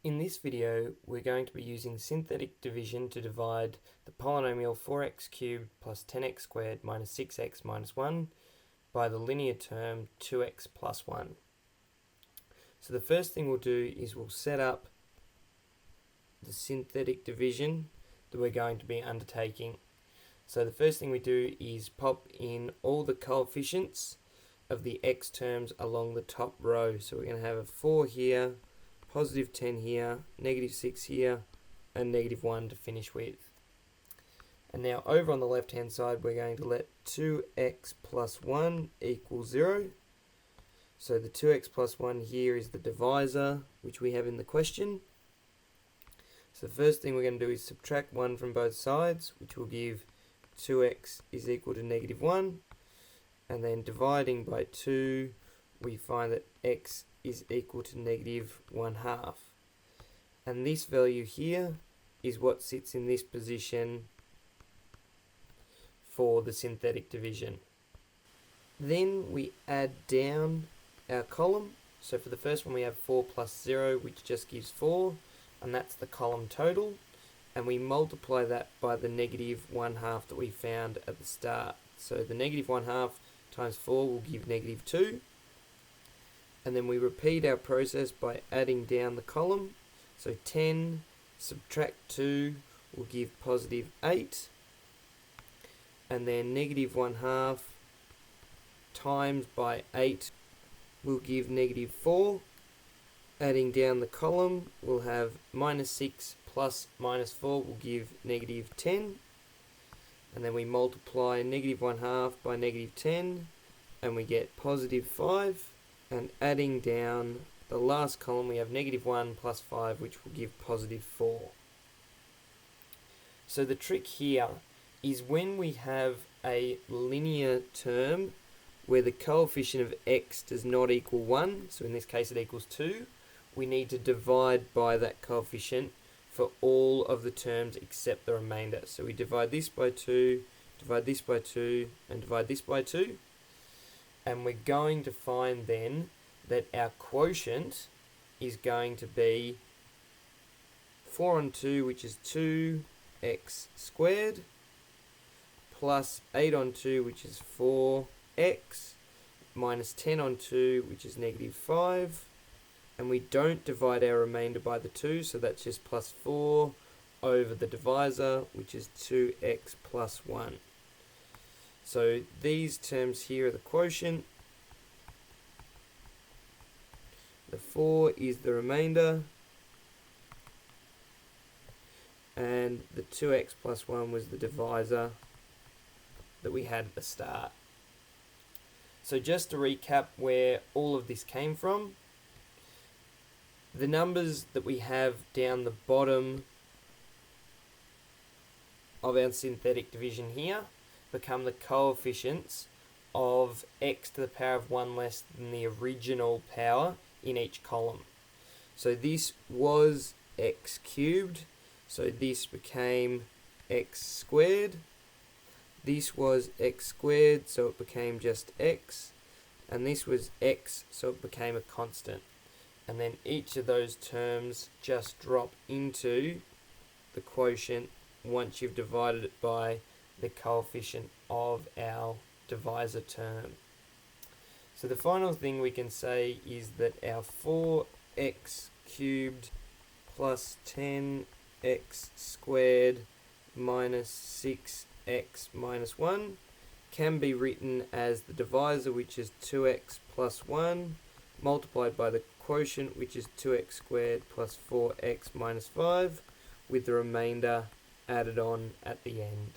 In this video, we're going to be using synthetic division to divide the polynomial 4x cubed plus 10x squared minus 6x minus 1 by the linear term 2x plus 1. So the first thing we'll do is we'll set up the synthetic division that we're going to be undertaking. So the first thing we do is pop in all the coefficients of the x terms along the top row. So we're going to have a 4 here, positive 10 here, negative 6 here, and negative 1 to finish with. And now over on the left hand side, we're going to let 2x plus 1 equal 0. So the 2x plus 1 here is the divisor, which we have in the question. So the first thing we're going to do is subtract 1 from both sides, which will give 2x is equal to negative 1. And then dividing by 2, we find that x is equal to negative 1/2. And this value here is what sits in this position for the synthetic division. Then we add down our column. So for the first one we have 4 plus 0, which just gives 4, and that's the column total. And we multiply that by the negative 1/2 that we found at the start. So the negative 1/2 times 4 will give negative 2. And then we repeat our process by adding down the column. So 10 subtract 2 will give positive 8. And then negative 1/2 times by 8 will give negative 4. Adding down the column, we'll have minus 6 plus minus 4 will give negative 10. And then we multiply negative 1/2 by negative 10, and we get positive 5. And adding down the last column, we have negative 1 plus 5, which will give positive 4. So the trick here is when we have a linear term where the coefficient of x does not equal 1, so in this case it equals 2, we need to divide by that coefficient for all of the terms except the remainder. So we divide this by 2, divide this by 2, and divide this by 2. And we're going to find then that our quotient is going to be 4 on 2, which is 2x squared, plus 8 on 2, which is 4x, minus 10 on 2, which is negative 5. And we don't divide our remainder by the 2, so that's just plus 4 over the divisor, which is 2x plus 1. So these terms here are the quotient. The 4 is the remainder. And the 2x plus 1 was the divisor that we had at the start. So just to recap where all of this came from, the numbers that we have down the bottom of our synthetic division here become the coefficients of x to the power of 1 less than the original power in each column. So this was x cubed, so this became x squared. This was x squared, so it became just x. And this was x, so it became a constant. And then each of those terms just drop into the quotient once you've divided it by the coefficient of our divisor term. So the final thing we can say is that our 4x cubed plus 10x squared minus 6x minus 1 can be written as the divisor, which is 2x plus 1, multiplied by the quotient, which is 2x squared plus 4x minus 5, with the remainder added on at the end.